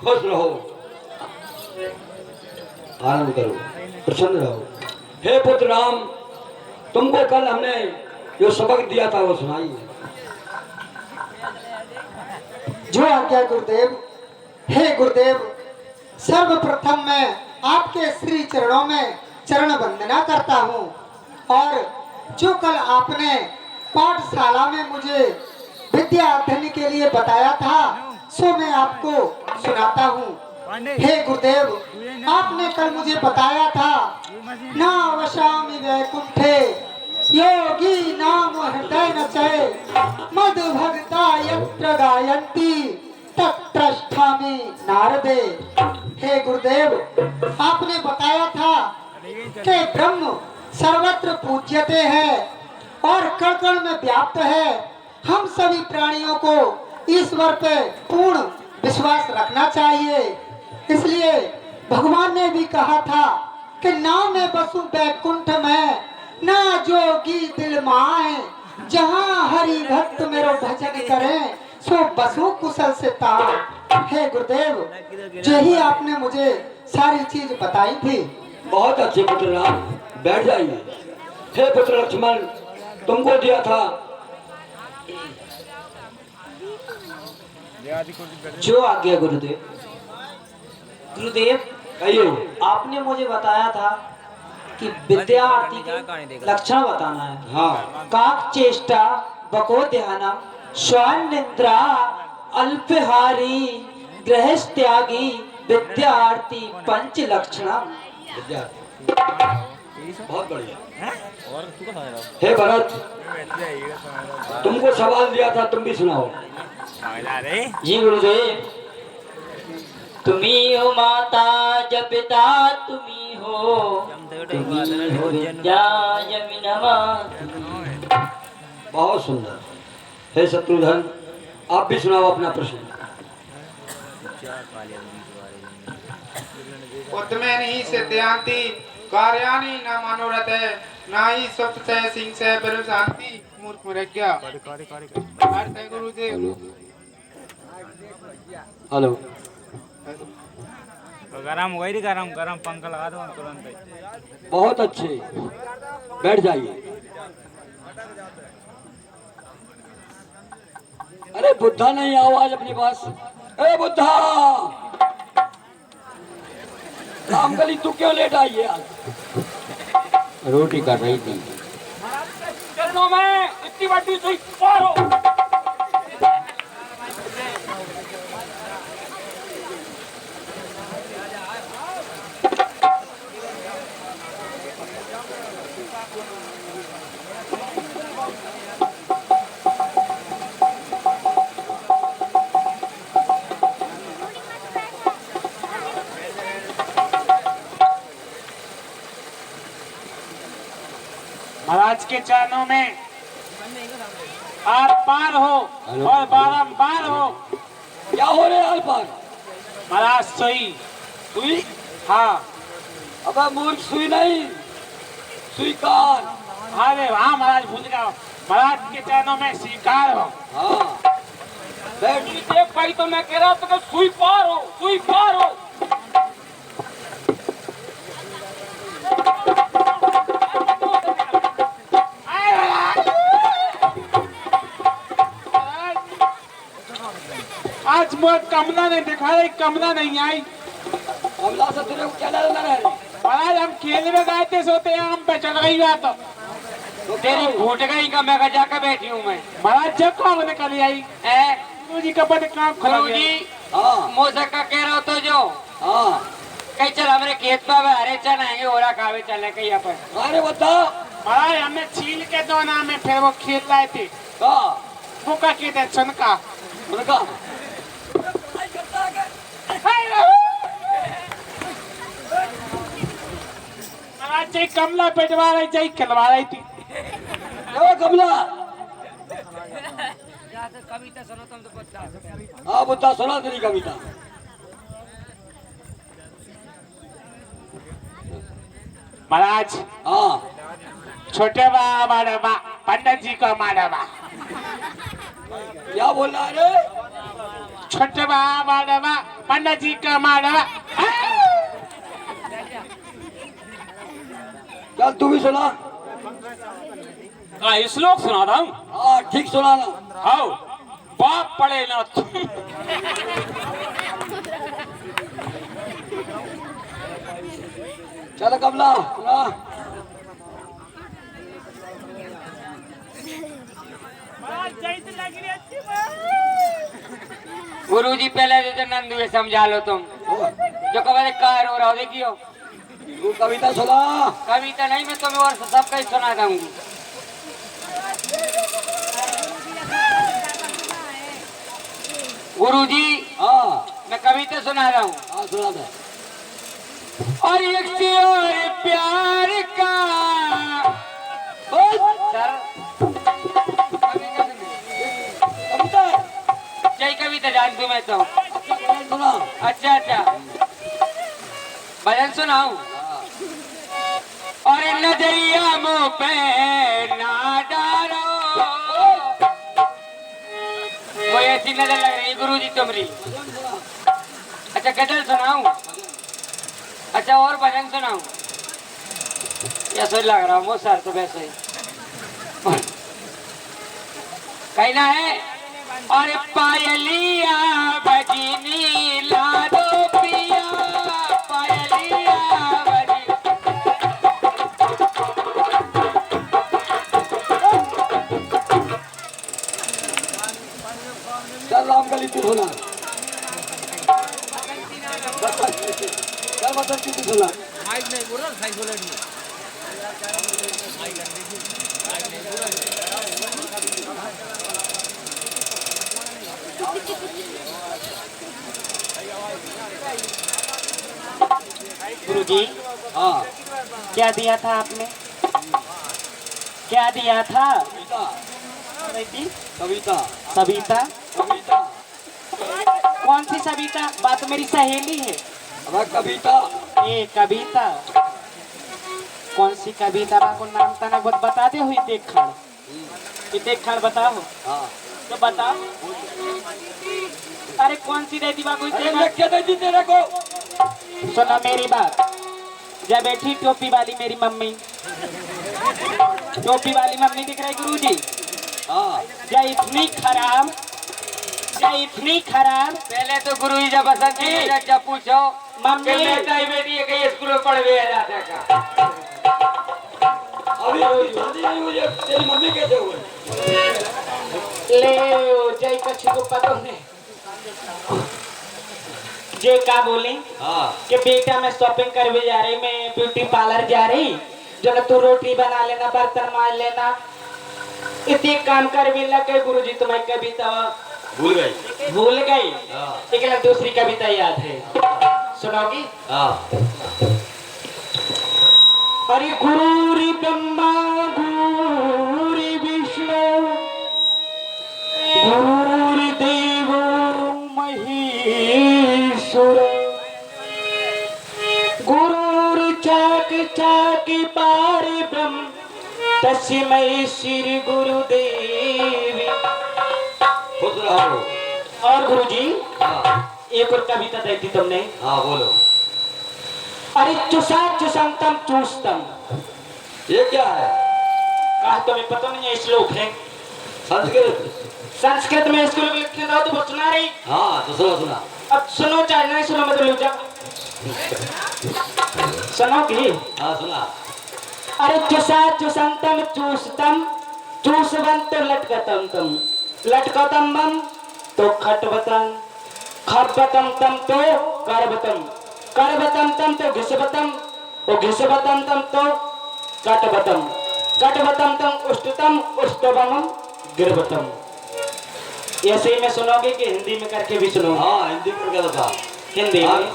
खुश रहो, आनंद करो, प्रसन्न रहो। हे पुत्र राम, तुमको कल हमने जो सबक दिया था वो सुनाइए। जो आज्ञा गुरुदेव। हे गुरुदेव, सर्वप्रथम मैं आपके श्री चरणों में चरण वंदना करता हूँ और जो कल आपने पाठशाला में मुझे विद्या अध्ययन के लिए बताया था सो मैं आपको सुनाता हूँ। हे गुरुदेव, आपने कल मुझे बताया था ना वशामि वैकुंठे योगी नाम हृदय नचय मधु भक्ता यत्र गायन्ति तत्रष्ठामि नारदे। हे गुरुदेव, आपने बताया था कि ब्रह्म सर्वत्र पूज्यते है और कण कण में व्याप्त है। हम सभी प्राणियों को ईश्वर पे पूर्ण विश्वास रखना चाहिए। इसलिए भगवान ने भी कहा था कि ना मैं बसु बैकुंठ में ना जोगी दिल माए, जहाँ हरि भक्त मेरो भजन करें सो बसु कुशल से तार। हे गुरुदेव, यही आपने मुझे सारी चीज बताई थी। बहुत अच्छे पुत्र राम, बैठ जाइए। हे पुत्र लक्ष्मण, तुमको दिया था जो आज्ञा गुरुदेव। गुरुदेव, कहिए। आपने मुझे बताया था कि विद्यार्थी के लक्षण बताना है। हाँ, काक चेष्टा बको ध्यानम श्वान निद्रा अल्पहारी गृहस्थ त्यागी विद्यार्थी पंच लक्षणम। विद्यार्थी, बहुत बढ़िया। हे भरत, तुमको सवाल दिया था, तुम भी सुनाओ। जी गुरुदेव। तुम्ही हो माता ज पिता तुम्ही हो विद्या यमिनमा। बहुत सुंदर। हे शत्रुघ्न, आप भी सुनाओ अपना प्रश्न। उद्यमेनि सिद्ध्यांति कार्याणि न मनोरथे नाहि स्वप्नस्य सिंहस्य परशांति मूर्ख मृग्या। अर्थ है गुरुदेव। हेलो। गरम वही गरम गरम पंखा लगा दो तुरंत। बहुत अच्छे, बैठ जाइए। अरे बुद्धा नहीं आओ आज अपने पास। अरे बुद्धा, रामकली तू क्यों लेट आई है आज? रोटी कर रही थी। चरणों में इतनी बड़ी सुई पारो। महाराज के चरणों में आर पार हो और बारंबार हो। क्या हो रहे आल पार? महाराज सुई। सुई? हाँ। अब मूर्ख, सुई नहीं, स्वीकार। अरे हाँ महाराज, भूल जाओ। महाराज के चरणों में स्वीकार हो। हाँ, बैठ। देख भाई, तो मैं कह रहा था कि सुई पार हो, सुई पार हो। आज मैं कमला ने देखा रही, कमला नहीं आई। कमला से तेरे को क्या लेना है? महाराज हम खेल में गए थे, सोते हैं हम पे चढ़ गई बात। तो तेरी घूट गई का मैं जाकर बैठी हूँ मैं। महाराज जब कौन निकल आई गुरु जी का बड़े काम खराब जी। हाँ, मोसा का कह रहा हो तो जो हाँ, कहीं चल हमारे खेत पर हरे चल आएंगे ओरा खावे चले कहीं पर। अरे बता। महाराज हमने छील के दो ना में फिर वो खेत लाए थे। हाँ, वो का खेत है चनका। उनका महाराज चाहिए कमला पेटवा रही, चाहिए खिलवा रही थी। क्या कमला? कविता सुनो तुम तो बता। हाँ बुद्धा, सुना तेरी कविता। महाराज हाँ, छोटे बा बड़े बा पंडित जी को मारे बा। क्या बोल रहा है रे? छोटे बा बड़े बा पंडित जी का माड़ा। चल तू भी सुना। श्लोक सुना रहा हूँ। हाँ ठीक सुनाना। आओ बाप पड़े ना तुम। चल कमला सुना। गुरुजी पहले तो नंदू समझा लो तुम जो कभी कार हो रहा हो देखियो। तू कविता सुना। कविता नहीं मैं तुम्हें और सब कहीं सुना दूंगी। गुरुजी हाँ मैं कविता सुना रहा हूँ। हाँ सुना दे। और एक से और प्यार का सर कविता जय कविता जानती हूँ मैं तो। सुना। अच्छा अच्छा भजन सुनाऊं। और नजरिया मुँह पे ना डालो वो ऐसी नजर लग रही गुरुजी तुम्हारी। अच्छा गजल सुनाऊं। अच्छा और भजन सुनाऊं। ऐसा ही लग रहा हूँ सर तो वैसे ही कहना है। और पायलिया बजनी ला दो पिया पायलिया बजनी। चल राम गली तू सुना। चल मतलब तू सुना। गुरुजी हाँ क्या दिया था आपने? क्या दिया था? कविता बेटी कविता सविता। कविता। कौन सी सविता? बात मेरी सहेली है। अब कविता। ये कविता कौन सी कविता बा को नाम तना बहुत बता दे हुई देख खड़ ये देख खड़ बताओ हाँ तो बताओ। अरे कौन सी दे दी बा कोई अरे मैं क्या दे दी तेरे को। सुना मेरी बात। जब बैठी टोपी वाली मेरी मम्मी टोपी वाली मम्मी दिख रही गुरुजी। हाँ या इतनी खराब या इतनी खराब। पहले तो गुरुजी जब बसंत की जब पूछो मम्मी मैं ताई बेटी है कहीं स्कूल में पढ़ गया जाता का। अभी शादी नहीं हुई है, तेरी मम्मी कैसे हुई। ले जय कछ को पता नहीं जे का बोली हाँ कि बेटा मैं शॉपिंग करने जा रही मैं ब्यूटी पार्लर जा रही जो ना तू रोटी बना लेना बर्तन मार लेना इतने काम कर भी लगे गुरुजी तुम्हें कविता भूल गई। भूल गई। हाँ एक दूसरी कविता याद है सुनोगी। हाँ। अरे गुरुरी ब्रह्मा गुरुरी विष्णु गुरुरी देव महेश्वर गुरुर चाक चाक पार ब्रह्म तस्मै श्री गुरुदेव। खुश रहो। और गुरुजी हाँ एक और कविता दी थी तुमने। हाँ बोलो। अरे चुसा चुसंतम चूस्तम ये क्या है। कहा तुम्हें पता नहीं है श्लोक है संस्कृत। संस्कृत में स्कूल में लिखे था तो सुना रही। हाँ तो सुना सुना। अब सुनो चाहे नहीं सुनो मतलब लुक जा सुनो की। हाँ सुना। अरे चुसा चुसंतम चूस्तम चूसवंत लटकतम तम लटकतम बम तो खटवतम खटवतम तम तो करवतम करवतम तम तो घिसवतम और घिसवतम तम तो कटवतम कटवतम तम उष्टतम उष्टवम गिरवतम। ऐसे ही में सुनोगे कि हिंदी में करके भी सुनोगे। हाँ हिंदी में क्या था। हिंदी में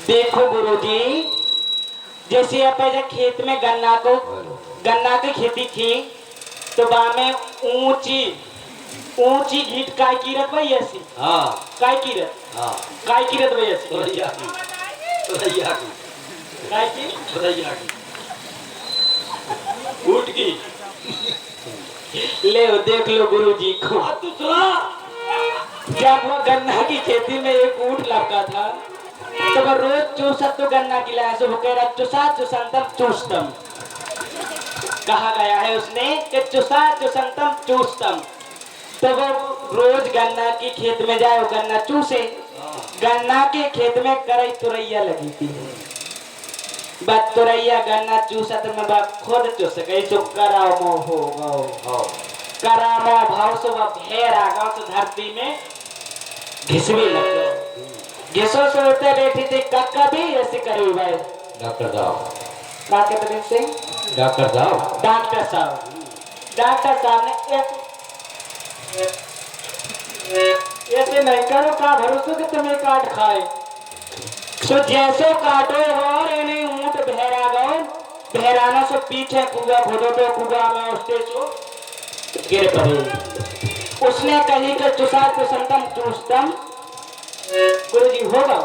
देखो गुरुजी जैसे आप खेत में गन्ना की खेती की तो वहां में ऊंची घीट काय कीरत भाई ऐसी। हाँ काय कीरत हाँ काय कीरत भाई ऐसी तुरैया की तुरैया की काय की तुरैया की ऊँट की। ले देख लो गुरुजी को। हाँ तू सुना। जब वो गन्ना की खेती में एक ऊंट लपका था तो वो रोज चूसत तो गन्ना खिलाया सो वो कह रहा चुसा चुसंतम चूसतम। कहा गया है उसने कि चुसा चुसंतम चूसतम। तो वो रोज गन्ना की खेत में जाए वो गन्ना चूसे। गन्ना के खेत में करई तुरैया लगी थी। बस तुरैया गन्ना चूसत में बा खुद चूस गई सो करामो हो गओ। करामो भाव सो वह भेड़ आ गओ तो धरती में घिसवी लग गओ। घिसो से उठे बैठी थी कक्का भी ऐसे करी भाई। डॉक्टर साहब, क्या कहते हैं सिंह? डॉक्टर साहब, डॉक्टर साहब, डॉक्टर साहब ने ऐसे नहीं करो का भरोसा कि तुम्हें काट खाए। सो जैसो काटो और इन्हें ऊंट बहरा गओ। बहराना सो पीछे कूदा खोदो तो कूदा में उससे सो गिर पड़े। उसने कही कि चुसा चुसंतम चूसतम। गुरु जी होगा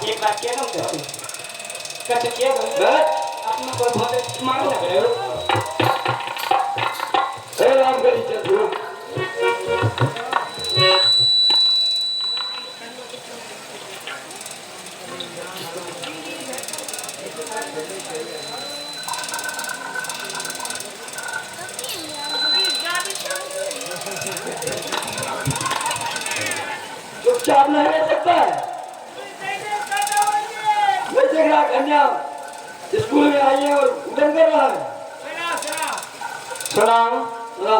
एक बात क्या कम करते कैसे किया अपना कोई बहुत मांग लग रहे हो। राम करी चल चुपचाप नहीं रह सकता है। मैं देख रहा कन्या स्कूल में आई है और उड़न कर रहा है। सुनाओ। सुना।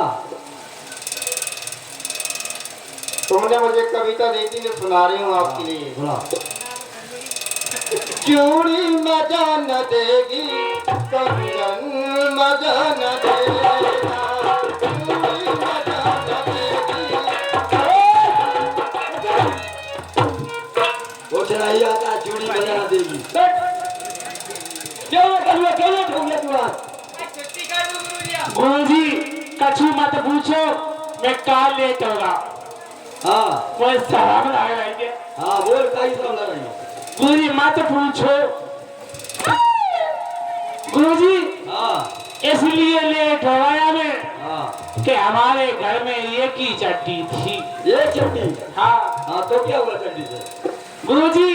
तुमने मुझे कविता दी थी मैं सुना रही हूँ आपके लिए। सुना। चूड़ी मजा न देगी कंगन मजा न देगा। चूड़ी मजा न देगी। वो चढ़ाई आता चूड़ी बजा देगी। क्यों ठोक तू आज? गुरुजी कछु मत पूछो मैं काल लेट होगा। हाँ कोई शराब लग रही है। हाँ बोल कहीं सब लग रही है। गुरुजी मत पूछो। गुरुजी हाँ इसलिए लेट हो गया मैं हाँ कि हमारे घर में एक ही चट्टी थी। ये चट्टी। हाँ हाँ तो क्या हुआ चट्टी से? गुरुजी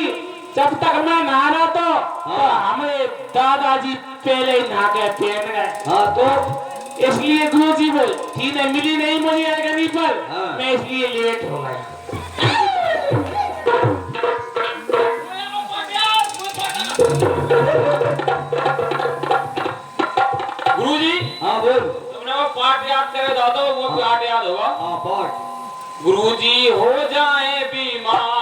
जब तक मैं नहा तो हमारे दादाजी पहले ही नहा के पहन गए। हाँ तो इसलिए गुरुजी बोल चीजें मिली नहीं मुझे कहीं पर हाँ। मैं इसलिए लेट हो गया। गुरुजी हाँ बोल। तुमने वो पाठ याद करे दादो वो पाठ याद होगा। हाँ पाठ। गुरुजी हो जाए बीमार